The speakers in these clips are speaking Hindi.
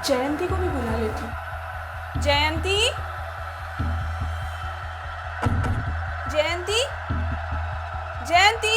जयंती को भी बुला लेती हूँ। जयंती, जयंती, जयंती।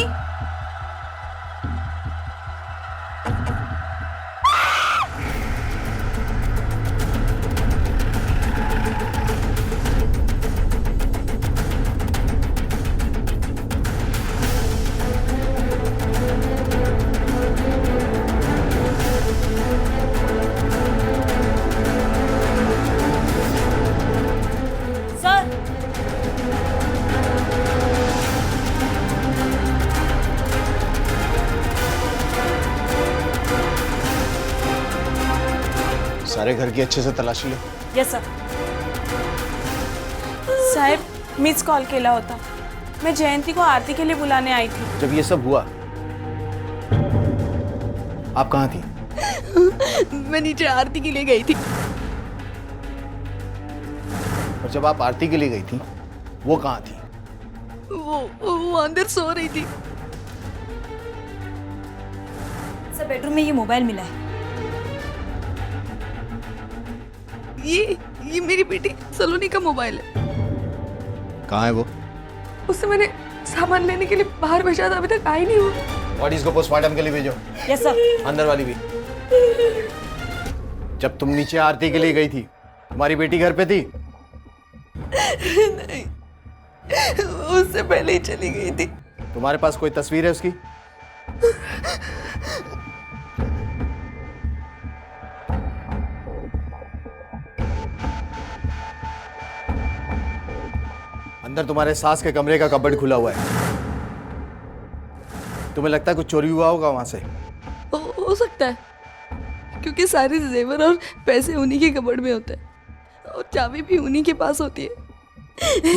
सारे घर की अच्छे से तलाशी लो। Yes sir. साहब, मिस कॉल केला होता। मैं जयंती को आरती के लिए बुलाने आई थी। जब ये सब हुआ आप कहाँ थी? मैं नीचे आरती के लिए गई थी। और जब आप आरती के लिए गई थी वो कहाँ थी? वो अंदर सो रही थी। सर, बेडरूम में ये मोबाइल मिला है। ये मेरी बेटी सलोनी का मोबाइल है। कहाँ है वो? उससे मैंने सामान लेने के लिए बाहर भेजा था, अभी तक आई नहीं वो। बॉडीज को पोस्टमार्टम के लिए भेजो। Yes sir. अंदर वाली भी। जब तुम नीचे आरती के लिए गई थी तुम्हारी बेटी घर पे थी? नहीं, उससे पहले ही चली गई थी। तुम्हारे पास कोई तस्वीर है उसकी? अंदर तुम्हारे सास के कमरे का कबर्ड खुला हुआ है। तुम्हें लगता है कुछ चोरी हुआ होगा वहां से? हो सकता है, क्योंकि सारे जेवर और पैसे उन्हीं के कबर्ड में होते हैं और चाबी भी उन्हीं के पास होती है।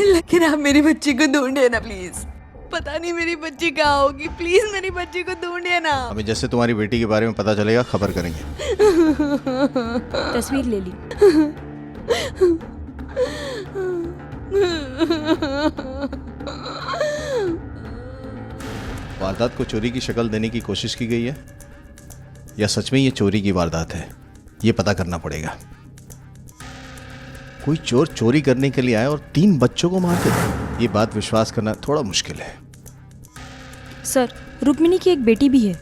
लेकिन आप मेरी बच्ची को ढूंढिए ना प्लीज। पता नहीं मेरी बच्ची कहाँ होगी, प्लीज मेरी बच्ची को ढूंढिए ना। हमें जैसे तुम्हारी बेटी के बारे में पता चलेगा खबर करेंगे। तस्वीर ले ली। वारदात को चोरी की शक्ल देने की कोशिश की गई है या सच में ये चोरी की वारदात है, ये पता करना पड़ेगा। कोई चोर चोरी करने के लिए आए और 3 बच्चों को मार दे, ये बात विश्वास करना थोड़ा मुश्किल है। सर, रुक्मिणी की एक बेटी भी है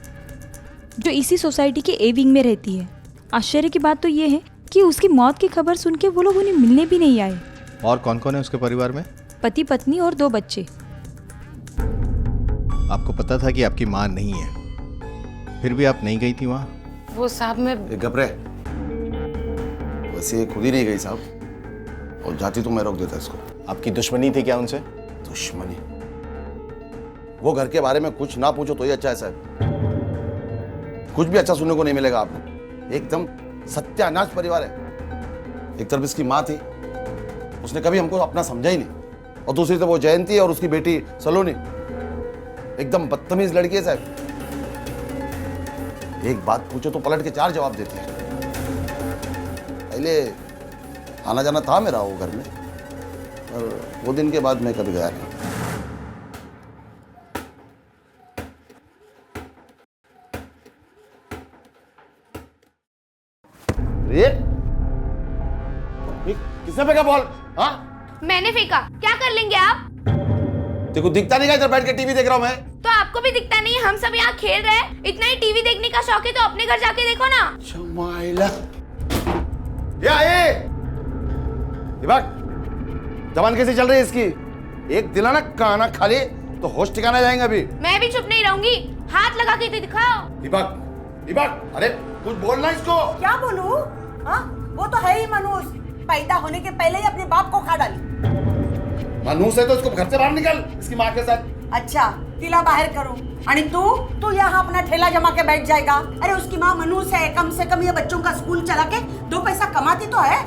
जो इसी सोसाइटी के ए विंग में रहती है। आश्चर्य की बात तो ये है कि उसकी मौत की खबर सुन के वो लोग उन्हें मिलने भी नहीं आए। और कौन कौन है उसके परिवार में? पति, पत्नी और 2 बच्चे। आपको पता था कि आपकी मां नहीं है, फिर भी आप नहीं गई थी वहां? वो साहब में घबरे, वैसे खुद ही नहीं गई साहब, और जाती तो मैं रोक देता इसको। आपकी दुश्मनी थी क्या उनसे? दुश्मनी? वो घर के बारे में कुछ ना पूछो तो ही अच्छा है साहब। कुछ भी अच्छा सुनने को नहीं मिलेगा आपको। एकदम सत्यानाश परिवार है। एक तरफ इसकी माँ थी, उसने कभी हमको अपना समझा ही नहीं, और दूसरी तरफ वो जयंती और उसकी बेटी सलोनी, एकदम बदतमीज लड़की है साहब। एक बात पूछो तो पलट के 4 जवाब देती है। पहले आना जाना था मेरा वो घर में, और वो दिन के बाद मैं कभी गया नहीं। किसने फेंका बॉल? हाँ, मैंने फेंका। क्या कर लेंगे आप? देखो दिखता नहीं, इधर बैठ के टीवी देख रहा हूं मैं। तो आपको भी दिखता नहीं? हम सब यहाँ खेल रहे हैं। इतना ही टीवी देखने का शौक है तो अपने घर जाके देखो ना। शमाइला, ये दिमाग जबान कैसी चल रही है इसकी? एक दिला ना काना खाली तो होश ठिकाना जाएगा अभी। मैं भी चुप नहीं रहूंगी। हाथ लगा के दिखाओ। दीपक, दीपक, अरे कुछ बोलना इसको। क्या बोलूं? हाँ, वो तो है ही मनुष्य, पैदा होने के पहले ही अपने बाप को खा डाली। मनुष्य है तो उसको घर से बाहर निकल इसकी माँ के साथ। अच्छा, तिला बाहर करो। आणि तू यहाँ अपना ठेला जमा के बैठ जाएगा। अरे उसकी माँ मनुष्य है, कम से कम ये बच्चों का स्कूल चला के 2 पैसा कमाती तो है।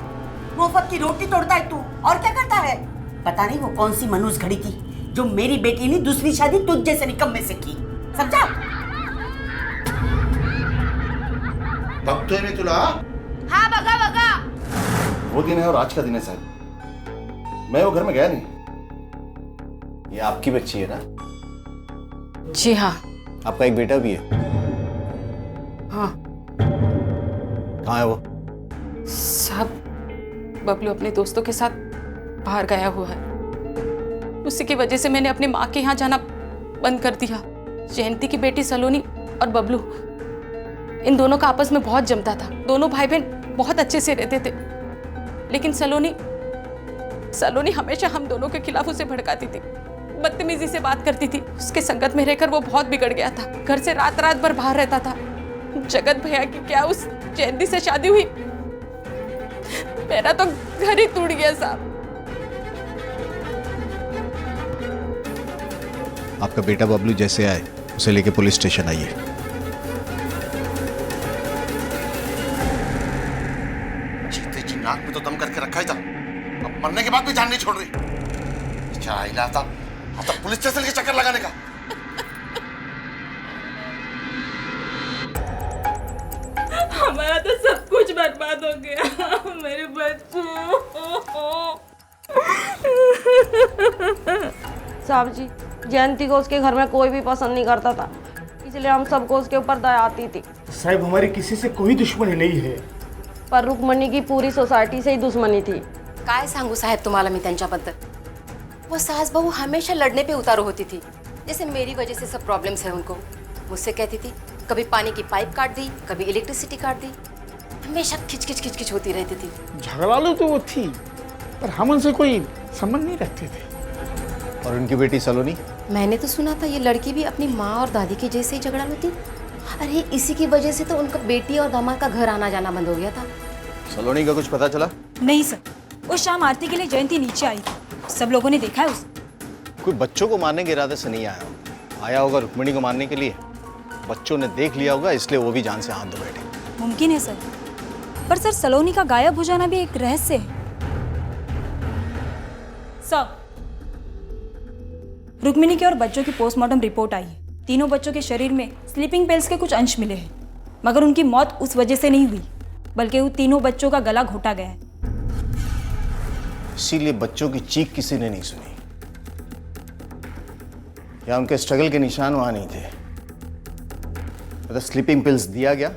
मुफ्त की रोटी तोड़ता है तू, और क्या करता है? पता नहीं वो कौन सी मनूस घड़ी थी जो मेरी बेटी ने दूसरी शादी तुझ जैसे निकम्मे से की, समझा? बघतोय मी तुला. हाँ बघा बघा. वो दिन है और आज का दिन है साहब. मैं वो घर में गया नहीं. ये आपकी बच्ची है ना? जी हाँ. आपका एक बेटा भी है? हाँ कहाँ है वो? साहब, बबलू अपने दोस्तों के साथ बाहर गया हुआ है. उसी की वजह से मैंने अपनी माँ के यहाँ जाना बंद कर दिया. जयंती की बेटी सलोनी और बबलू, इन दोनों का आपस में बहुत जमता था. दोनों भाई बहन बहुत अच्छे से रहते थे. लेकिन सलोनी हमेशा हम दोनों के खिलाफ उसे भड़काती थी, बदतमीजी से बात करती थी. उसके संगत में रहकर वो बहुत बिगड़ गया था. घर से रात रात भर बाहर रहता था. जगत भैया की क्या उस जयंती से शादी हुई, मेरा तो घर ही टूट गया साहब. आपका बेटा बबलू जैसे आए उसे लेके पुलिस स्टेशन आइए. जीते जी नाक में तो दम करके रखा ही था, अब मरने के बाद भी जान नहीं छोड़ रही. क्या आइला था आता पुलिस स्टेशन के चक्कर लगाने का. हमारा तो सब कुछ बर्बाद हो गया, मेरे बच्चों. साहब जी, जयंती को उसके घर में कोई भी पसंद नहीं करता था, इसलिए हम सबको उसके ऊपर दया आती थी. साहब हमारी किसी से कोई दुश्मनी नहीं है, पर रुक्मणी की पूरी सोसाइटी से ही दुश्मनी थी. काय सांगू साहेब तुम्हाला मी त्यांच्याबद्दल. वो सास बहू हमेशा लड़ने पे उतारू होती थी. जैसे मेरी वजह से सब प्रॉब्लम्स है उनको. मुझसे कहती थी कभी पानी की पाइप काट दी, कभी इलेक्ट्रिसिटी काट दी. हमेशा खिच होती रहती थी. झगड़ालू तो वो थी, पर हम उनसे कोई संबंध नहीं रखते थे. और उनकी बेटी सलोनी? मैंने तो सुना था ये लड़की भी अपनी माँ और दादी के जैसे ही झगड़ा थी. अरे इसी की वजह से तो उनका बेटी और दामाद का घर आना जाना बंद हो गया था. सलोनी का कुछ पता चला? नहीं सर, उस शाम आरती के लिए जयंती नीचे आई थी. सब लोगों ने देखा है उसे. कोई बच्चों को मारने के इरादे से नहीं आया होगा रुक्मिणी को मारने के लिए. बच्चों ने देख लिया होगा, इसलिए वो भी जान से हाथ धो बैठे. मुमकिन है सर, पर सर सलोनी का गायब हो जाना भी एक रहस्य है. सर, रुक्मिणी के और बच्चों की पोस्टमार्टम रिपोर्ट आई है. तीनों बच्चों के शरीर में स्लीपिंग पिल्स के कुछ अंश मिले हैं, मगर उनकी मौत उस वजह से नहीं हुई, बल्कि उन तीनों बच्चों का गला घोटा गया है. इसीलिए बच्चों की चीख किसी ने नहीं सुनी, या उनके स्ट्रगल के निशान वहां नहीं थे. मतलब स्लीपिंग पिल्स दिया गया,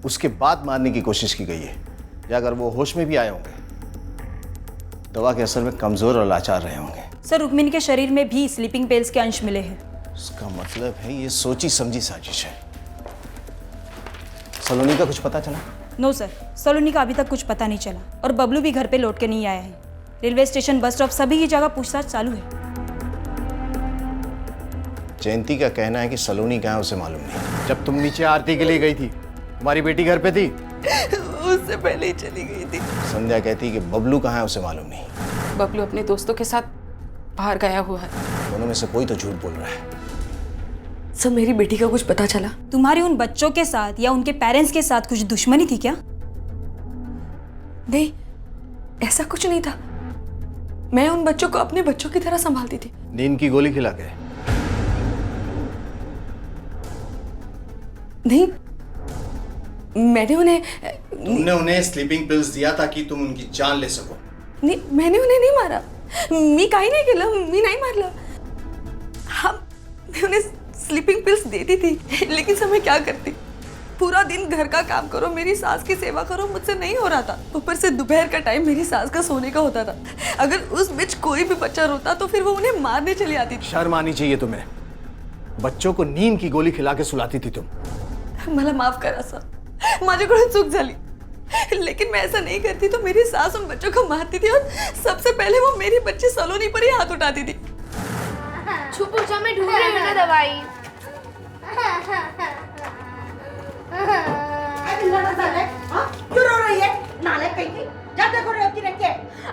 उसके बाद मारने की कोशिश की गई है. या अगर वो होश में भी आए होंगे, दवा के असर में कमजोर और लाचार रहे होंगे. सर, रुक्मिणी के शरीर में भी स्लीपिंग पिल्स के अंश मिले हैं. उसका मतलब है ये सोची समझी साजिश है. सलोनी का कुछ पता चला? नो सर, सलोनी का अभी तक कुछ पता नहीं चला, और बबलू भी घर पे लौट के नहीं आया है. रेलवे स्टेशन, बस स्टॉप, सभी की जगह पूछताछ चालू है. जयंती का कहना है कि सलोनी कहाँ है उसे मालूम नहीं. जब तुम नीचे आरती के लिए गई थी, तुम्हारी बेटी घर पे थी? उससे पहले ही चली गई थी. संध्या कहती है कि बबलू कहाँ है उसे मालूम नहीं. बबलू अपने दोस्तों के साथ बाहर गया हुआ है. दोनों में से कोई तो झूठ बोल रहा है. सब मेरी बेटी का कुछ पता चला? तुम्हारे उन बच्चों के साथ या उनके पेरेंट्स के साथ कुछ दुश्मनी थी क्या? नहीं, ऐसा कुछ नहीं था. मैं उन बच्चों को अपने बच्चों की तरह संभालती थी. नींद की गोली खिला के? नहीं, मैंने उन्हें तुमने उन्हें स्लीपिंग पिल्स दिया ताकि तुम उनकी जान ले सको. नहीं, मैंने उन्हें नहीं मारा. मी काही नाही केलं, मी नाही मारलं. हाँ, मैं उन्हें स्लीपिंग पिल्स देती थी, लेकिन सब मैं क्या करती. पूरा दिन घर का काम करो, मेरी सास की सेवा करो, मुझसे नहीं हो रहा था. ऊपर से दोपहर का टाइम मेरी सास का सोने का होता था. अगर उस बीच कोई भी बच्चा रोता तो फिर वो उन्हें मारने चली आती थी. शर्म आनी चाहिए तुम्हें. बच्चों को नींद की गोली खिला के सुलाती थी तुम. मला माफ करा सर, माझ्याकडून चूक झाली. लेकिन मैं ऐसा नहीं करती तो मेरी सास उन बच्चों को मारती थी, और सबसे पहले वो मेरी बच्ची सलोनी पर ही हाथ उठाती थी. छुप जा, मैं ढूंढ रही हूँ ना दवाई. क्यों रो रही है? नालायक कहीं की, जब देखो रोती रहती है.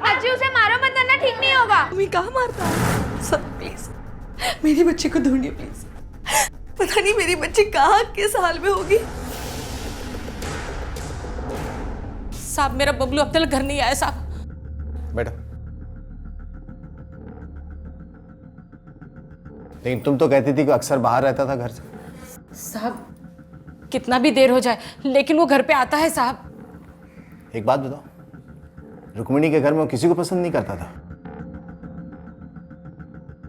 अजी उसे मारो मत, वरना ठीक नहीं होगा. तुम्हें कहाँ मारता है? सर प्लीज मेरी बच्ची को ढूंढिए प्लीज. पता नहीं मेरी बच्ची कहाँ किस हाल में होगी. साहब, मेरा बबलू अब तक घर नहीं आया साहब. बैठो। लेकिन तुम तो कहती थी कि अक्सर बाहर रहता था घर से। साहब कितना भी देर हो जाए लेकिन वो घर पे आता है साहब। एक बात बताओ, रुक्मिणी के घर में वो किसी को पसंद नहीं करता था?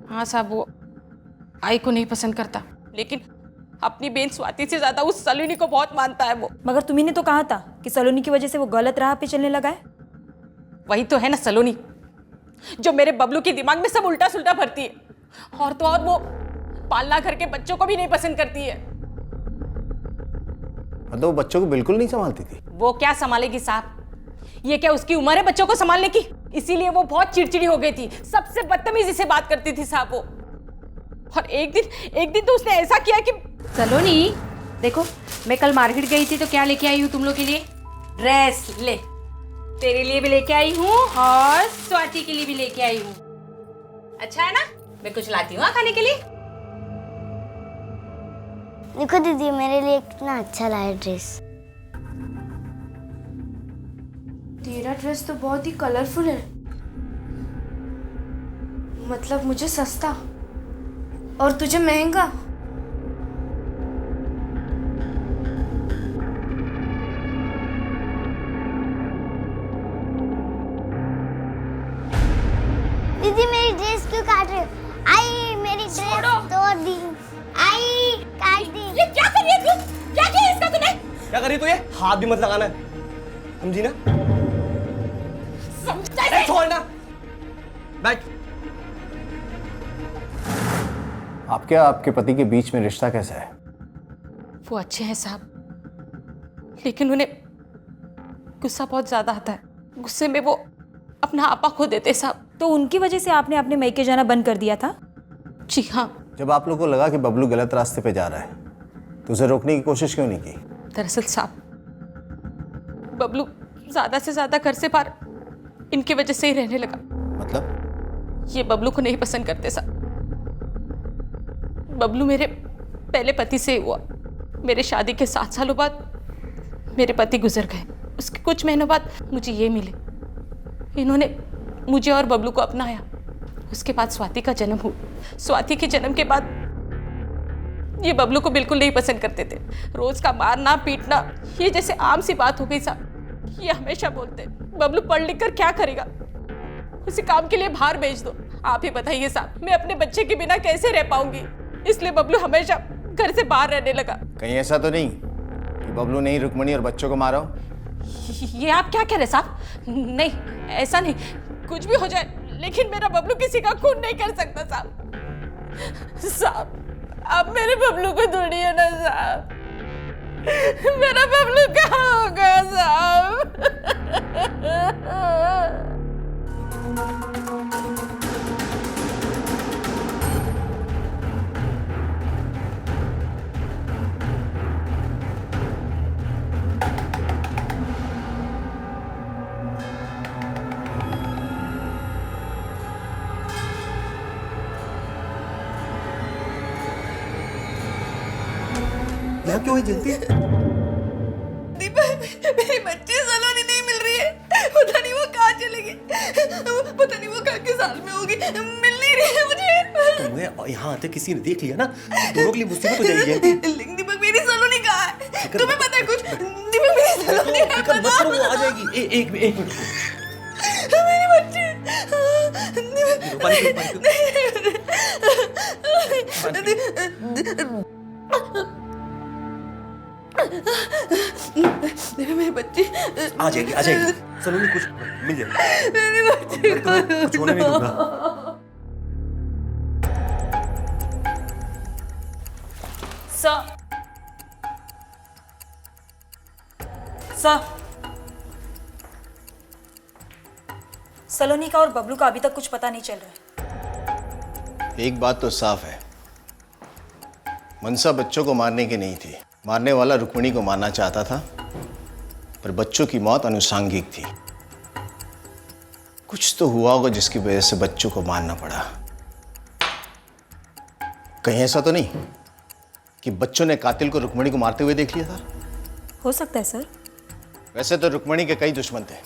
हाँ साहब, वो आई को नहीं पसंद करता, लेकिन अपनी बहन स्वाति से ज्यादा उस सलोनी को बहुत मानता है वो। मगर तुम्ही ने तो कहा था कि सलोनी की वजह से वो गलत राह पे चलने लगा है। वही तो है ना सलोनी, जो मेरे बबलू के दिमाग में सब उल्टा सुल्टा भरती है। और तो और वो पालना घर के बच्चों को भी नहीं पसंद करती है। मतलब वो बच्चों को बिल्कुल नहीं संभालती थी? वो क्या संभालेगी साहब, ये क्या उसकी उम्र है बच्चों को संभालने की? इसीलिए वो बहुत चिड़चिड़ी हो गई थी, सबसे बदतमीजी से बात करती थी साहब वो। और एक दिन तो उसने ऐसा किया कि सलोनी देखो, मैं कल मार्केट गई थी तो क्या लेके आई हूँ तुम लोग के लिए? ड्रेस। ले, तेरे लिए भी लेके आई हूँ और स्वाति के लिए भी लेके आई हूँ। अच्छा है ना? मैं कुछ लाती हूँ खाने के लिए। देखो दीदी, मेरे लिए कितना अच्छा लाया ड्रेस। तेरा ड्रेस तो बहुत ही कलरफुल है, मतलब मुझे सस्ता और तुझे महंगा। दीदी मेरी ड्रेस क्यों काट रहे हो? आई मेरी ड्रेस तोड़ दी। आई काट दी। ये क्या कर रही है तू? क्या किया इसका तूने? क्या कर रही तू? ये हाथ भी मत लगाना है, समझी ना? समझा? छोड़ना। बैठ। आपके पति के बीच में रिश्ता कैसा है? वो अच्छे हैं साहब, लेकिन उन्हें गुस्सा बहुत ज्यादा आता है। गुस्से में वो अपना आपा खो देते साहब। तो उनकी वजह से आपने अपने मैके जाना बंद कर दिया था? जी हाँ। जब आप लोगों को लगा कि बबलू गलत रास्ते पे जा रहा है तो उसे रोकने की कोशिश क्यों नहीं की? दरअसल साहब, बबलू ज्यादा से ज्यादा घर से बाहर इनकी वजह से ही रहने लगा। मतलब? ये बबलू को नहीं पसंद करते साहब। बबलू मेरे पहले पति से हुआ। मेरे शादी के 7 सालों बाद मेरे पति गुजर गए। उसके कुछ महीनों बाद मुझे ये मिले। इन्होंने मुझे और बबलू को अपनाया। उसके बाद स्वाति का जन्म हुआ। स्वाति के जन्म के बाद ये बबलू को बिल्कुल नहीं पसंद करते थे। रोज का मारना पीटना ये जैसे आम सी बात हो गई साहब। ये हमेशा बोलते, बबलू पढ़ लिख कर क्या करेगा, उसे काम के लिए बाहर भेज दो। आप ही बताइए साहब, मैं अपने बच्चे के बिना कैसे रह पाऊंगी? इसलिए बबलू हमेशा घर से बाहर रहने लगा। कहीं ऐसा तो नहीं कि बबलू ने ही रुक्मिणी और बच्चों को मारा हो? ये आप क्या कह रहे साहब? नहीं, ऐसा नहीं। कुछ भी हो जाए लेकिन मेरा बबलू किसी का खून नहीं कर सकता साहब। साहब आप मेरे बबलू को ढूंढिए ना साहब। मेरा बबलू कहाँ होगा साहब? यहाँ क्यों है जल्दी? मेरी बच्ची सलोनी नहीं मिल रही है। पता नहीं वो कहाँ चलेगी, पता नहीं वो कहाँ के साल में होगी, मिल नहीं रही है मुझे। तुम्हें यहाँ आते किसी ने देख लिया ना, दोनों के लिए मुसीबत हो जाएगी। लेकिन दीपक मेरी सलोनी कहाँ है? तुम्हें पता है कुछ? दीपक मेरी सलोनी है, फिक्र मत करो, वो आ जाएगी। एक मिनट। मेरी बच्ची। मेरी बच्ची आ जाएगी। सलोनी कुछ मिल जाएगी। मेरी बच्ची कुछ होने नहीं दूंगा। सलोनी का और बबलू का अभी तक कुछ पता नहीं चल रहा है। एक बात तो साफ है, मनसा बच्चों को मारने की नहीं थी। मारने वाला रुक्मिणी को मारना चाहता था, पर बच्चों की मौत अनुसांगिक थी। कुछ तो हुआ होगा जिसकी वजह से बच्चों को मारना पड़ा। कहीं ऐसा तो नहीं कि बच्चों ने कातिल को रुक्मिणी को मारते हुए देख लिया था? हो सकता है सर। वैसे तो रुक्मिणी के कई दुश्मन थे,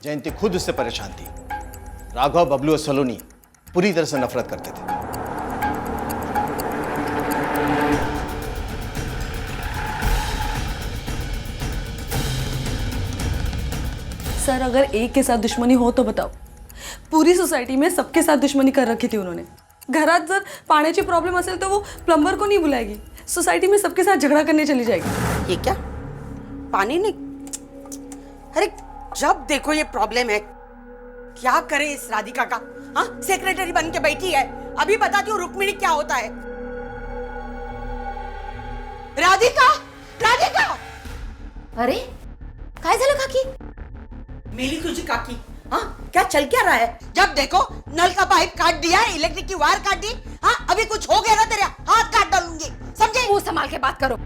जयंती खुद उससे परेशान थी। राघव, बबलू और सलोनी पूरी तरह से नफरत करते थे। सर अगर एक के साथ दुश्मनी हो तो बताओ, पूरी सोसायटी में सबके साथ दुश्मनी कर रखी थी उन्होंने। घरात जर पाण्याची प्रॉब्लेम असेल तो वो प्लम्बर को नहीं बुलाएगी, सोसाइटी में सबके साथ झगड़ा करने चली जाएगी। ये क्या पानी नहीं? अरे जब देखो ये प्रॉब्लम है, क्या करे इस राधिका का? हाँ, सेक्रेटरी बन के बैठी है। अभी बताती हूँ रुक्मिणी क्या होता है। राधिका, राधिका! अरे काय झालं काकी? मेरी तुझी काकी। हाँ, क्या चल क्या रहा है? जब देखो नल का पाइप काट दिया, इलेक्ट्रिक की वायर काट दी। हाँ, अभी कुछ हो गया ना तेरा हाथ काट डालूंगी, समझे? मुंह संभाल के बात करो।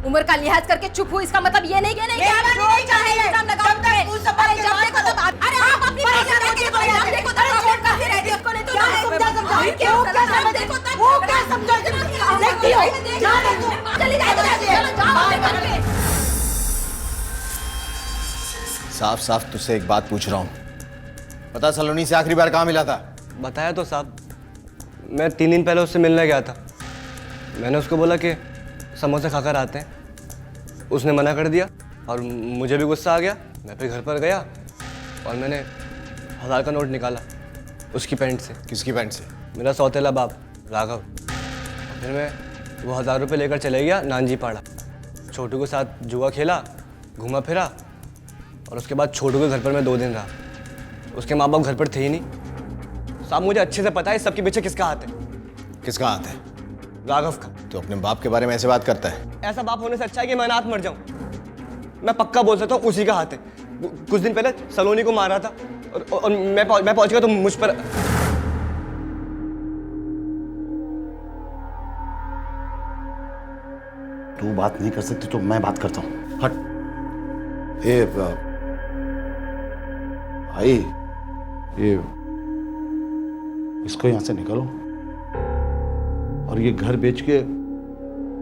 उम्र का लिहाज करके चुप हो, इसका मतलब ये नहीं कि नहीं इल्जाम लगाओगे। अरे जब देखो तब अरे आप अपनी जब देखो तब सपोर्ट करती रहती हो। उसको नहीं तो समझा देखो तब वो क्या समझा देखती हो। चली जाए तो चलो जाओ। साफ साफ तुझसे एक बात पूछ रहा हूँ, पता सलोनी से आखिरी बार कहाँ मिला था? बताया तो साहब, मैं 3 दिन पहले उससे मिलने गया था। मैंने उसको बोला कि समोसे खाकर आते हैं, उसने मना कर दिया और मुझे भी गुस्सा आ गया। मैं फिर घर पर गया और मैंने 1000 का नोट निकाला उसकी पैंट से। किसकी पैंट से? मेरा सौतेला बाप राघव। फिर मैं वो 1000 रुपये लेकर चले गया नानजी पाड़ा। छोटू के साथ जुआ खेला, घूमा फिरा और उसके बाद छोटू के घर पर मैं 2 दिन रहा। उसके माँ बाप घर पर थे ही नहीं। साहब मुझे अच्छे से पता है सबके पीछे किसका हाथ है। किसका हाथ है? राघव का। तो अपने बाप के बारे में ऐसे बात करता है? ऐसा बाप होने से अच्छा है कि मैं अनाथ मर जाऊं। मैं पक्का बोल सकता हूँ उसी का हाथ है। कुछ दिन पहले सलोनी को मारा था और मैं पहुंच गया तो मुझ पर। तू बात नहीं कर सकती तो मैं बात करता हूँ। हट। भाई ये इसको यहां से निकालो और ये घर बेच के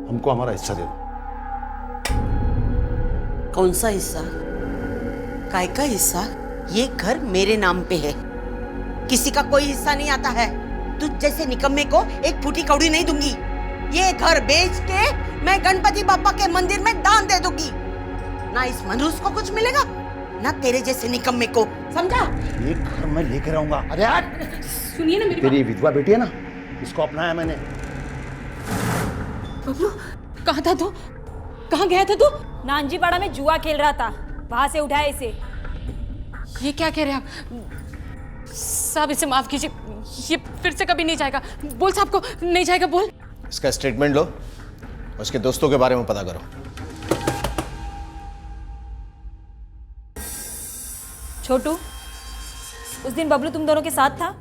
हमको हमारा हिस्सा दे दो। कौन सा हिस्सा? काय का हिस्सा? ये घर मेरे नाम पे है, किसी का कोई हिस्सा नहीं आता है। तुझ जैसे निकम्मे को एक फूटी कौड़ी नहीं दूंगी। ये घर बेच के मैं गणपति बापा के मंदिर में दान दे दूंगी। ना इस मनुष्य को कुछ मिलेगा, ना तेरे जैसे निकम्मे को, समझा? ये घर मैं लेकर आऊंगा। अरे यार सुनिए ना मेरी तेरी विधवा बेटी है ना, इसको अपनाया मैंने। बबलू कहाँ था तू? कहाँ गया था तू? नानजी पाड़ा में जुआ खेल रहा था, वहां से उठाया इसे। ये क्या कह रहे हैं आप? साहब इसे माफ कीजिए, ये फिर से कभी नहीं जाएगा। बोल साहब को नहीं जाएगा, बोल। इसका स्टेटमेंट लो और उसके दोस्तों के बारे में पता करो। छोटू, उस दिन बबलू तुम दोनों के साथ था?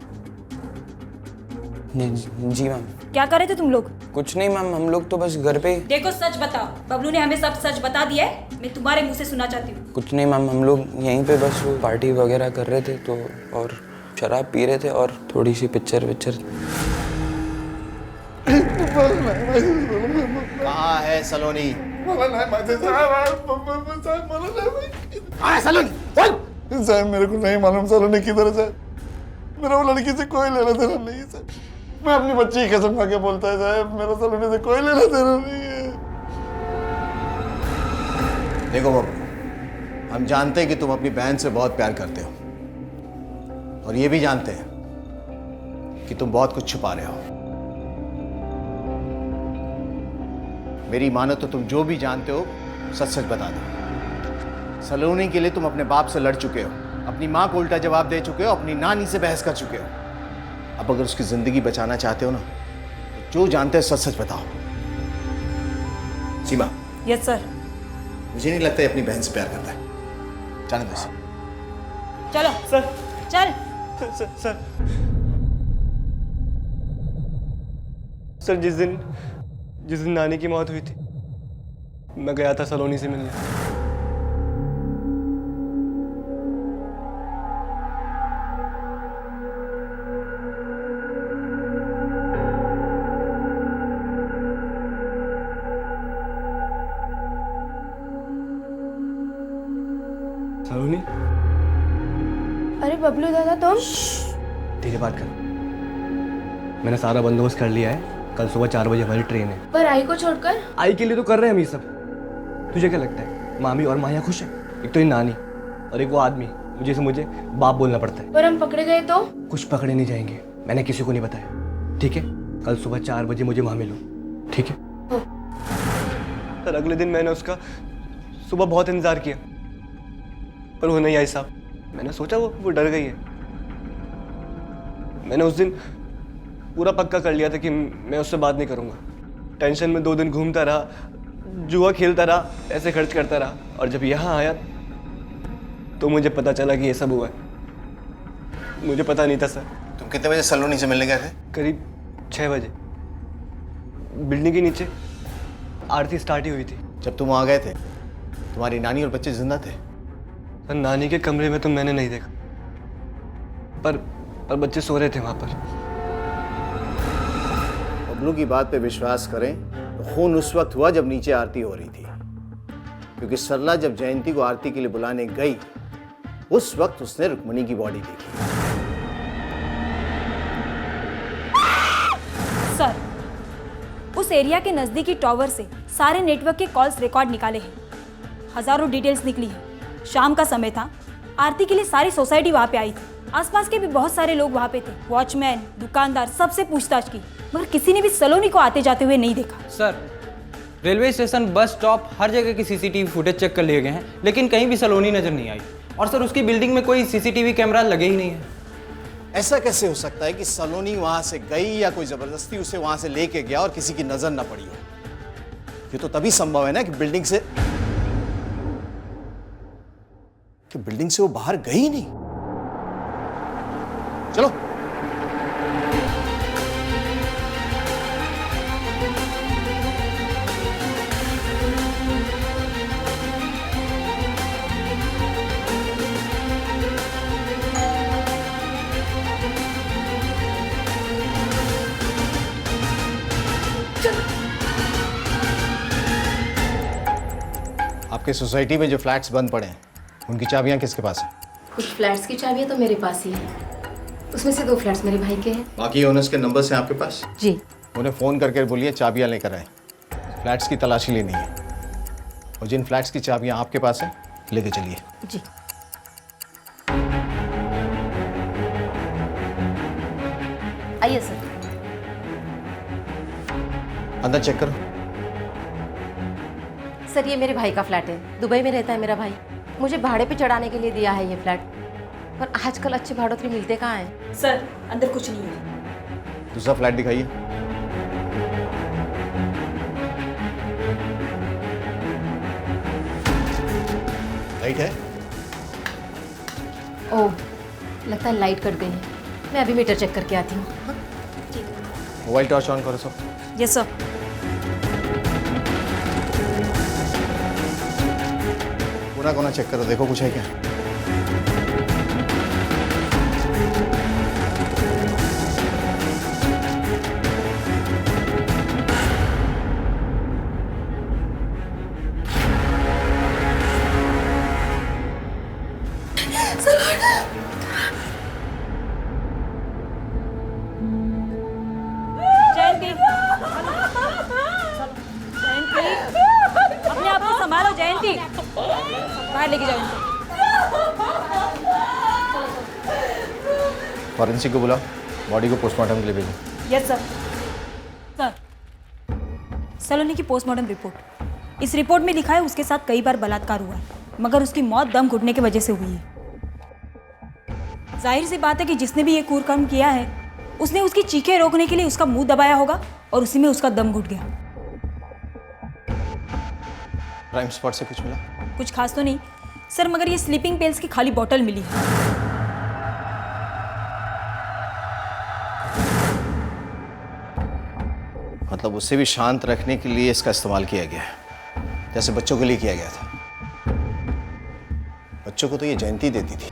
जी मैम। क्या कर रहे थे तुम लोग? कुछ नहीं मैम, हम लोग तो बस घर पे। देखो सच बताओ, बबलू ने हमें सब सच बता दिया है, मैं तुम्हारे मुंह से सुनना चाहती हूँ। कुछ नहीं मैम, हम लोग यहीं पे बस वो पार्टी वगैरह कर रहे थे तो, और शराब पी रहे थे और थोड़ी सी पिक्चर। कहाँ है सलोनी? साहब मेरे को नहीं मालूम सलोनी किधर है। मेरा वो लड़की से कोई लेना देना नहीं है सर। मैं अपनी बच्ची की कसम खा के बोलता है साहब, मेरा सलोनी से कोई लेना देना नहीं है। देखो बाबू, हम जानते हैं कि तुम अपनी बहन से बहुत प्यार करते हो और ये भी जानते हैं कि तुम बहुत कुछ छुपा रहे हो। मेरी मानो तो तुम जो भी जानते हो सच सच बता दो। सलोनी के लिए तुम अपने बाप से लड़ चुके हो, अपनी माँ को उल्टा जवाब दे चुके हो, अपनी नानी से बहस कर चुके हो। अब अगर उसकी जिंदगी बचाना चाहते हो ना, तो जो जानते हो सच सच बताओ। सीमा। Yes sir. मुझे नहीं लगता ये अपनी बहन से प्यार करता है। जाने दो इसे। चलो सर। चल। सर जिस दिन नानी की मौत हुई थी, मैं गया था सलोनी से मिलने। सलोनी अरे बबलू दादा तुम? धीरे बात कर। मैंने सारा बंदोबस्त कर लिया है, कल सुबह 4 बजे हमारी ट्रेन है। पर आई को छोड़कर? आई के लिए तो कर रहे हैं हम ये सब। तुझे क्या लगता है मामी और माया खुश है? एक तो ये नानी और एक वो आदमी मुझे बाप बोलना पड़ता है। पर हम पकड़े गए तो? कुछ पकड़े नहीं जाएंगे, मैंने किसी को नहीं बताया, ठीक है? कल सुबह 4 बजे मुझे वहां मिलो, ठीक है? सर अगले दिन मैंने उसका सुबह बहुत इंतजार किया पर वो नहीं आई साहब। मैंने सोचा वो डर गई है। मैंने उस दिन पूरा पक्का कर लिया था कि मैं उससे बात नहीं करूंगा। टेंशन में 2 दिन घूमता रहा, जुआ खेलता रहा, ऐसे खर्च करता रहा, और जब यहाँ आया तो मुझे पता चला कि ये सब हुआ है। मुझे पता नहीं था सर। तुम कितने बजे सलोनी से मिलने गए थे? करीब 6 बजे। बिल्डिंग के नीचे आरती स्टार्ट ही हुई थी। जब तुम वहां गए थे तुम्हारी नानी और बच्चे जिंदा थे? सर नानी के कमरे में तो मैंने नहीं देखा, पर बच्चे सो रहे थे वहां पर। बबलू की बात पे विश्वास करें तो खून उस वक्त हुआ जब नीचे आरती हो रही थी, क्योंकि सरला जब जयंती को आरती के लिए बुलाने गई उस वक्त उसने रुक्मणी की बॉडी देखी। सर उस एरिया के नज़दीकी टावर से सारे नेटवर्क के कॉल्स रिकॉर्ड निकाले हैं, हजारों डिटेल्स निकली है। शाम का समय था, आरती के लिए सारी सोसाइटी वहाँ पे आई थी, आसपास के भी बहुत सारे लोग वहाँ पे थे, वॉचमैन, दुकानदार, सबसे पूछताछ की, मगर किसी ने भी सलोनी को आते जाते हुए नहीं देखा। Sir railway station, bus stop, हर जगह की सीसीटीवी फुटेज चेक कर लिए गए हैं, लेकिन कहीं भी सलोनी नजर नहीं आई। और सर उसकी बिल्डिंग में कोई सीसीटीवी कैमरा लगे ही नहीं है। ऐसा कैसे हो सकता है कि सलोनी वहां से गई या कोई जबरदस्ती उसे वहां से लेके गया और किसी की नजर ना पड़ी हो? ये तो तभी संभव है ना कि बिल्डिंग से वो बाहर गई ही नहीं। चलो आपके सोसाइटी में जो फ्लैट्स बंद पड़े हैं उनकी चाबियां किसके पास है? कुछ फ्लैट्स की चाबियां तो मेरे पास ही है, उसमें से 2 फ्लैट्स मेरे भाई के हैं। बाकी ओनर्स के नंबर्स हैं आपके पास? जी। उन्हें फ़ोन करके बोलिए चाबियां लेकर आए, फ्लैट्स की तलाशी लेनी है, और जिन फ्लैट्स की चाबियां आपके पास हैं लेके चलिए। जी। आइए सर। अंदर चेक करो। सर ये मेरे भाई का फ्लैट है, दुबई में रहता है मेरा भाई, मुझे भाड़े पे चढ़ाने के लिए दिया है ये फ्लैट, पर आजकल अच्छे भाड़ोतरी मिलते कहाँ हैं? सर अंदर कुछ नहीं है। दूसरा फ्लैट दिखाइए। लाइट है? ओह लगता है लाइट कट गई है, मैं अभी मीटर चेक करके आती हूँ। हाँ? मोबाइल टॉर्च ऑन करो सब। Yes sir. पूरा कोना चेक करो, देखो कुछ है क्या। जयंती, अपने आप को संभालो जयंती, बाहर लेके जाओ इनको। फॉरेंसिक को बुलाओ, बॉडी को पोस्टमार्टम के लिए भेजो। Yes sir. सर सलोनी की पोस्टमार्टम रिपोर्ट, इस रिपोर्ट में लिखा है उसके साथ कई बार बलात्कार हुआ है, मगर उसकी मौत दम घुटने की वजह से हुई है। जाहिर सी बात है कि जिसने भी ये क्रूरकर्म किया है उसने उसकी चीखें रोकने के लिए उसका मुंह दबाया होगा और उसी में उसका दम घुट गया। क्राइम स्पॉट से कुछ मिला? कुछ खास तो नहीं सर, मगर ये स्लीपिंग पिल्स की खाली बोतल मिली है। मतलब उसे भी शांत रखने के लिए इसका इस्तेमाल किया गया है, जैसे बच्चों के लिए किया गया था। बच्चों को तो ये जयंती देती थी,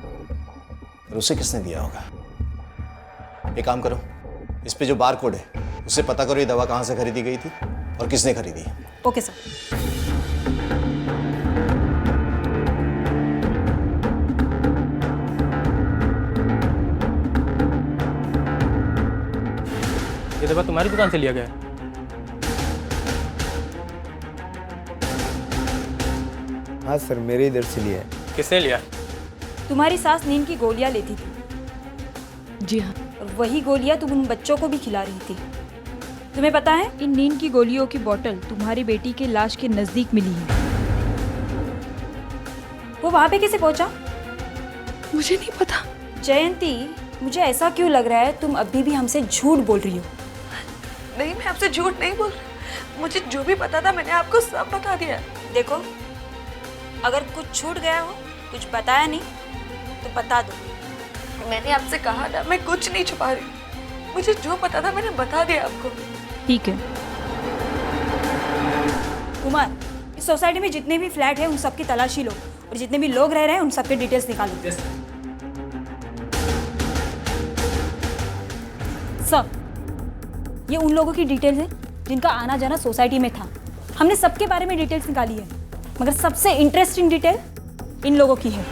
और उसे किसने दिया होगा? एक काम करो, इस पे जो बार कोड है उससे पता करो ये दवा कहाँ से खरीदी गई थी और किसने खरीदी। Okay sir. ये दवा तुम्हारी दुकान से लिया गया है। हाँ सर, मेरे इधर से लिया है। किसने लिया? तुम्हारी सास नींद की गोलियां लेती थी। जी हाँ। और वही गोलियां तुम उन बच्चों को भी खिला रही थी। तुम्हें पता है, इन नींद की गोलियों की बोतल तुम्हारी बेटी के लाश के नजदीक मिली है। वो वहां पे कैसे पहुंचा? मुझे नहीं पता। जयंती, मुझे ऐसा क्यों लग रहा है तुम अभी भी हमसे झूठ बोल रही हो? नहीं, मैं आपसे झूठ नहीं बोल रही। मुझे जो भी पता था मैंने आपको सब बता दिया। देखो, अगर कुछ छूट गया हो, कुछ बताया नहीं, तो बता दो। मैंने आपसे कहा था मैं कुछ नहीं छुपा रही। मुझे जो पता था मैंने बता दिया आपको। ठीक है कुमार, इस सोसाइटी में जितने भी फ्लैट हैं उन सबकी तलाशी लो और जितने भी लोग रह रहे हैं उन सबके डिटेल्स निकालो। सब ये उन लोगों की डिटेल्स हैं जिनका आना जाना सोसाइटी में था। हमने सबके बारे में डिटेल्स निकाली है, मगर सबसे इंटरेस्टिंग डिटेल इन लोगों की है।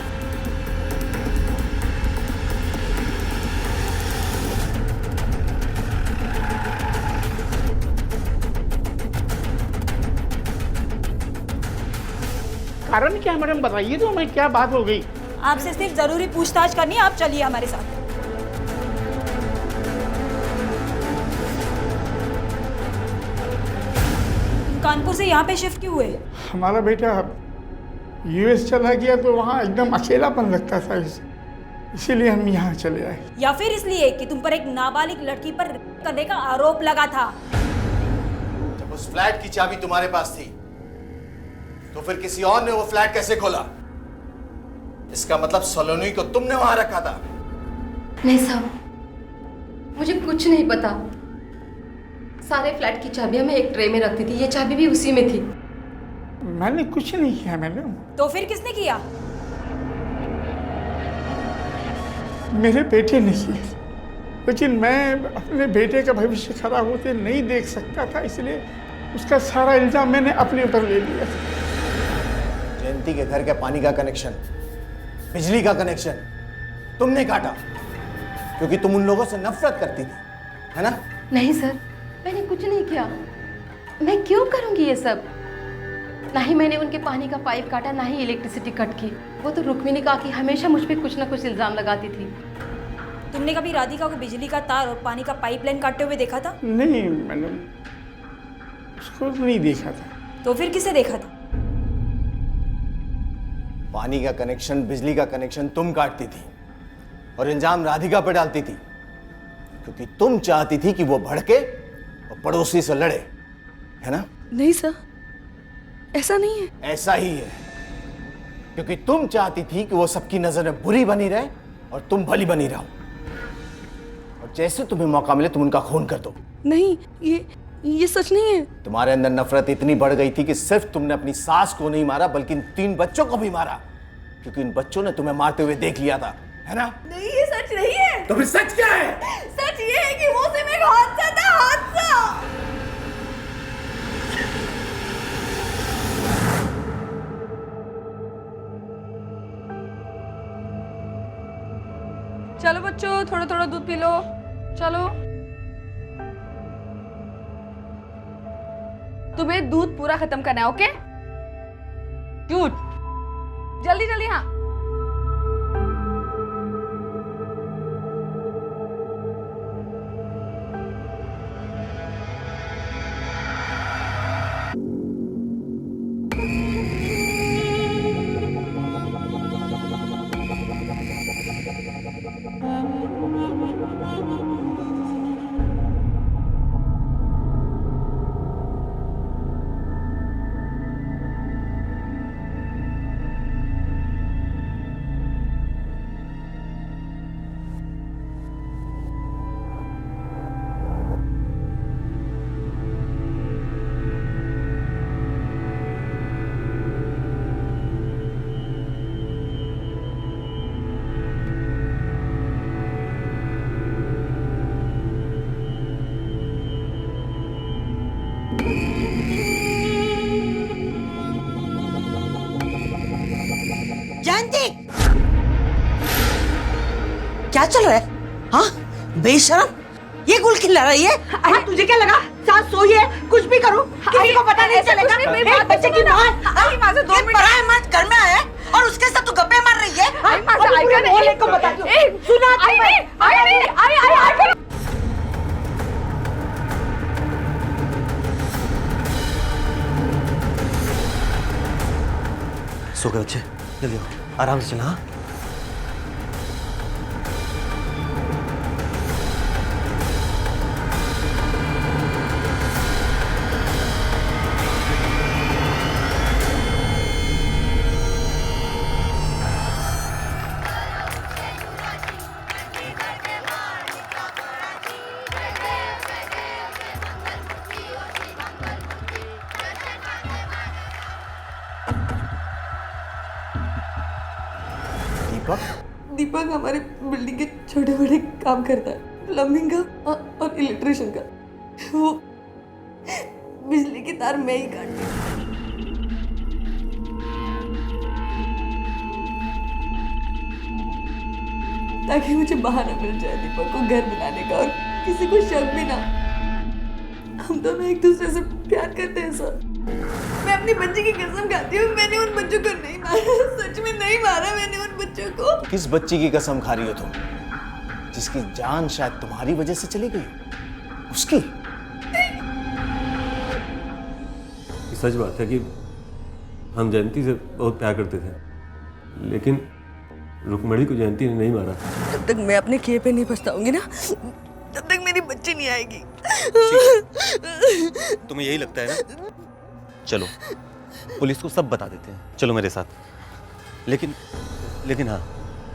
कारण क्या है मैडम, बताइए तो हमें क्या बात हो गई? आपसे सिर्फ जरूरी पूछताछ करनी है, आप चलिए हमारे साथ। कानपुर से यहाँ पे शिफ्ट क्यों हुए? हमारा बेटा यूएस चला गया तो वहाँ एकदम अकेलापन लगता था, इसीलिए हम यहाँ चले आए। या फिर इसलिए कि तुम पर एक नाबालिग लड़की पर करने का आरोप लगा था? जब उस फ्लैट की चाबी तुम्हारे पास थी तो फिर किसी और ने वो फ्लैट कैसे खोला? इसका मतलब सलोनी को तुमने वहां रखा था। नहीं साहब, मुझे कुछ नहीं पता। सारे फ्लैट की चाबियां मैं एक ट्रे में रखती थी, ये चाबी भी उसी में थी। मैंने कुछ नहीं किया मैडम। तो फिर किसने किया? मेरे बेटे ने किया, लेकिन मैं अपने बेटे का भविष्य खराब होते नहीं देख सकता था, इसलिए उसका सारा इल्जाम मैंने अपने ऊपर ले लिया। जयंती के घर के पानी का कनेक्शन, बिजली का कनेक्शन तुमने काटा क्योंकि तुम उन लोगों से नफरत करती थी, है ना? नहीं सर, मैंने कुछ नहीं किया। मैं क्यों करूंगी ये सब? ना ही मैंने उनके पानी का पाइप काटा, ना ही इलेक्ट्रिसिटी कट की। वो तो रुक्मिणी काकी हमेशा मुझ पे कुछ ना कुछ इल्जाम लगाती थी। तुमने कभी राधिका को बिजली का तार और पानी का पाइपलाइन काटते हुए देखा था? नहीं मैडम, उसको नहीं देखा था। तो फिर किसे देखा था? पानी का कनेक्शन, बिजली का कनेक्शन तुम काटती थी और इल्जाम राधिका पर डालती थी क्योंकि तुम चाहती थी कि वो भड़के और पड़ोसी से लड़े, है ना? नहीं सर, ऐसा नहीं है। ऐसा ही है, क्योंकि तुम चाहती थी कि वो सबकी नजर में बुरी बनी रहे और तुम भली बनी रहो, और जैसे तुम्हें मौका मिले तुम उनका खून कर दो। नहीं, ये सच नहीं है। तुम्हारे अंदर नफरत इतनी बढ़ गई थी कि सिर्फ तुमने अपनी सास को नहीं मारा बल्कि इन 3 बच्चों को भी मारा, क्योंकि इन बच्चों ने तुम्हें मारते हुए देख लिया था, है ना? नहीं, ये सच नहीं है। तो फिर सच क्या है? सच ये है कि वो सिर्फ एक हादसा था, हादसा। चलो बच्चों, थोड़ा थोड़ा दूध पी लो। चलो, तुम्हें दूध पूरा खत्म करना है, ओके? क्यूट, जल्दी जल्दी। हाँ, जयंती, क्या चल रहा है? हाँ, बेशरम, ये गुल खिला रही है। अरे तुझे क्या लगा सास सोई है, कुछ भी करूं किसी को पता नहीं चलेगा। एक बच्चे की मां से 2 मिनट पराया मर्द घर में आया और उसके साथ तू गप्पे मार रही है। बोले को बता दो। सुना सो गए बच्चे, जल्दी आओ, आराम से चलना। हाँ? दीपक हमारे बिल्डिंग के छोटे बड़े काम करता है, प्लम्बिंग का और इलेक्ट्रिशियन का। वो बिजली की तार मैं ही काटती हूँ। ताकि मुझे बहाना मिल जाए दीपक को घर बनाने का और किसी को शक भी ना। हम दोनों एक दूसरे से प्यार करते हैं सर। मैं अपनी बच्ची की कसम खाती हूँ, मैंने उन बच्चों को नहीं मारा, सच में नहीं मारा मैंने उन बच्चों को। किस बच्ची की कसम खा रही हो तुम, जिसकी जान शायद तुम्हारी वजह से चली गई? उसकी? सच बात है कि हम जयंती से बहुत प्यार करते थे, लेकिन रुक्मणी को जयंती ने नहीं मारा। जब तक मैं अपने किए पे नहीं पछताऊंगी ना, तब तक मेरी बच्ची नहीं आएगी। तुम्हें यही लगता है ना? चलो पुलिस को सब बता देते हैं, चलो मेरे साथ। लेकिन हाँ,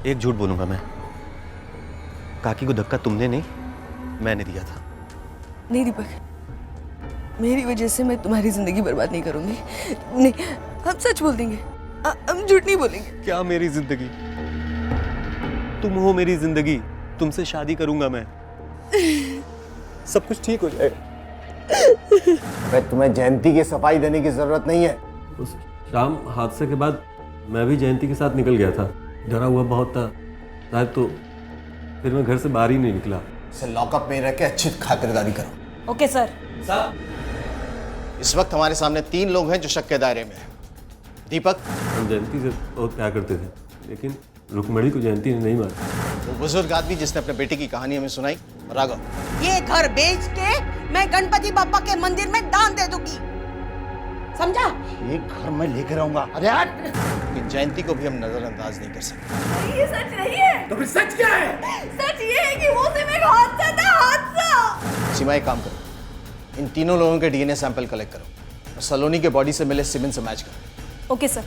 एक झूठ बोलूंगा मैं। काकी को धक्का तुमने नहीं, मैंने दिया था। नहीं दीपक, मेरी वजह से मैं तुम्हारी जिंदगी बर्बाद नहीं करूंगी। नहीं, हम सच बोल देंगे, हम झूठ नहीं बोलेंगे। क्या मेरी जिंदगी? तुम हो मेरी जिंदगी, तुमसे शादी करूंगा मैं, सब कुछ ठीक हो जाएगा। तुम्हें जयंती की सफाई देने की जरूरत नहीं है। उस शाम हादसे के बाद मैं भी जयंती के साथ निकल गया था, डरा हुआ बहुत था शायद, तो फिर मैं घर से बाहर ही नहीं निकला। इसे लॉकअप में रह के अच्छी खातिरदारी करो। Okay sir. इस वक्त हमारे सामने 3 लोग हैं जो शक के दायरे में हैं। दीपक, हम जयंती से बहुत प्यार करते थे, लेकिन रुक्मणी को जयंती ने नहीं मारा। वो बुजुर्ग आदमी जिसने अपने बेटे की कहानी हमें सुनाई, राघव। ये घर बेच के मैं गणपति बापा के मंदिर में दान दे दूंगी, समझा? ये घर मैं लेकर आऊंगा। अरे यार, कि जयंती को भी हम नजरअंदाज नहीं कर सकते। ये सच नहीं है। तो फिर सच क्या है? सच ये है कि वो सिर्फ एक हादसा था, हादसा। सीमा, एक काम करो, इन तीनों लोगों के डीएनए सैंपल कलेक्ट करो और सलोनी के बॉडी से मिले सीमेंट से मैच करो। Okay sir.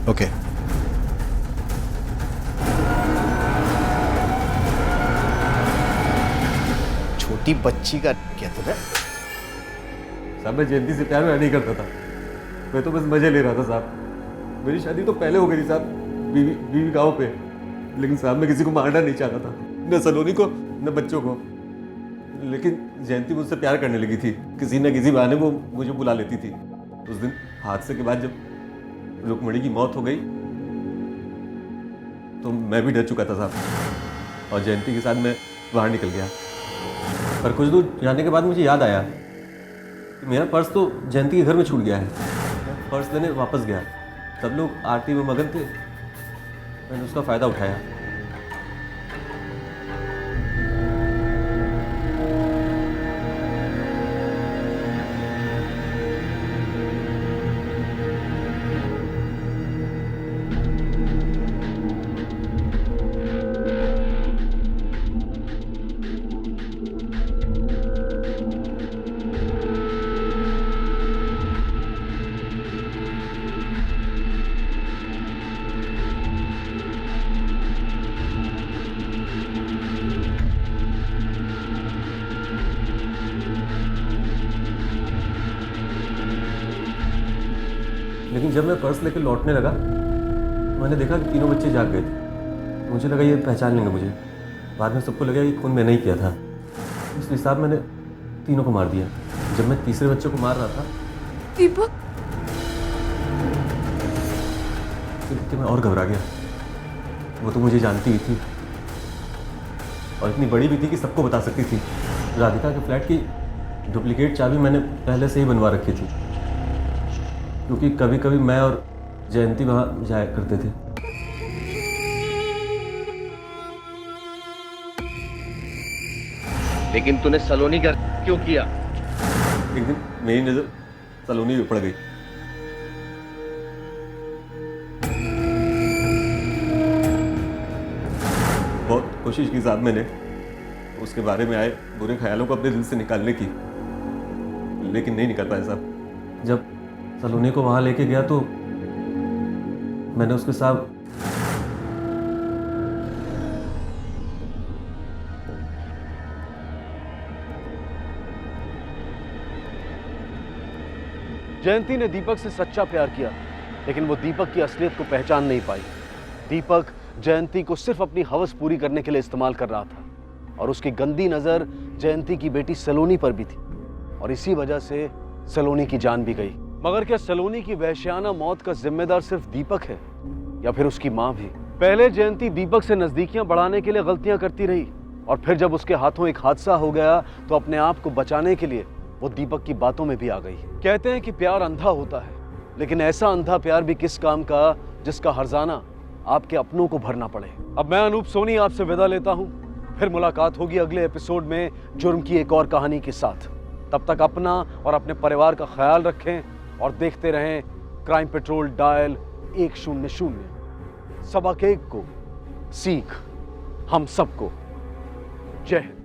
ओके। छोटी बच्ची का क्या तुम्हें? साहब, मैं जयंती से प्यार नहीं करता था, मैं तो बस मजे ले रहा था साहब। मेरी शादी तो पहले हो गई थी साहब, बीवी गाँव पे, लेकिन साहब मैं किसी को मारना नहीं चाहता था, न सलोनी को न बच्चों को। लेकिन जयंती मुझसे प्यार करने लगी थी, किसी न किसी बहाने वो मुझे बुला लेती थी। उस दिन हादसे के बाद जब रुक्मणी की मौत हो गई तो मैं भी डर चुका था साहब, और जयंती के साथ मैं बाहर निकल गया। पर कुछ दूर जाने के बाद मुझे याद आया कि मेरा पर्स तो जयंती के घर में छूट गया है। मैं पर्स लेने वापस गया, सब लोग आरती में मगन थे, मैंने उसका फ़ायदा उठाया। लेकिन जब मैं पर्स लेकर लौटने लगा मैंने देखा कि तीनों बच्चे जाग गए थे। मुझे लगा ये पहचान लेंगे मुझे। बाद में सबको लगा कि खून मैंने ही किया था। इस हिसाब मैंने तीनों को मार दिया। जब मैं तीसरे बच्चे को मार रहा था दीपक, तो मैं और घबरा गया। वो तो मुझे जानती ही थी और इतनी बड़ी भी थी कि सबको बता सकती थी। राधिका के फ्लैट की डुप्लीकेट चाबी मैंने पहले से ही बनवा रखी थी, क्योंकि कभी कभी मैं और जयंती वहाँ जाया करते थे। लेकिन तूने सलोनी का क्यों किया? एक दिन मेरी नजर सलोनी पे पड़ गई। बहुत कोशिश की साहब मैंने उसके बारे में आए बुरे ख्यालों को अपने दिल से निकालने की, लेकिन नहीं निकल पाया साहब। जब सलोनी को वहां लेके गया तो मैंने उसके साथ जयंती ने दीपक से सच्चा प्यार किया, लेकिन वो दीपक की असलियत को पहचान नहीं पाई। दीपक जयंती को सिर्फ अपनी हवस पूरी करने के लिए इस्तेमाल कर रहा था और उसकी गंदी नज़र जयंती की बेटी सलोनी पर भी थी और इसी वजह से सलोनी की जान भी गई। मगर क्या सलोनी की वहशियाना मौत का जिम्मेदार सिर्फ दीपक है या फिर उसकी माँ भी? पहले जयंती दीपक से नज़दीकियां बढ़ाने के लिए गलतियां करती रही और फिर जब उसके हाथों एक हादसा हो गया तो अपने आप को बचाने के लिए वो दीपक की बातों में भी आ गई। कहते हैं कि प्यार अंधा होता है, लेकिन ऐसा अंधा प्यार भी किस काम का जिसका हर्जाना आपके अपनों को भरना पड़े। अब मैं अनूप सोनी आपसे विदा लेता हूं, फिर मुलाकात होगी अगले एपिसोड में जुर्म की एक और कहानी के साथ। तब तक अपना और अपने परिवार का ख्याल रखें और देखते रहें क्राइम पेट्रोल डायल 100। सबक एक को सीख हम सबको। जय हिंद।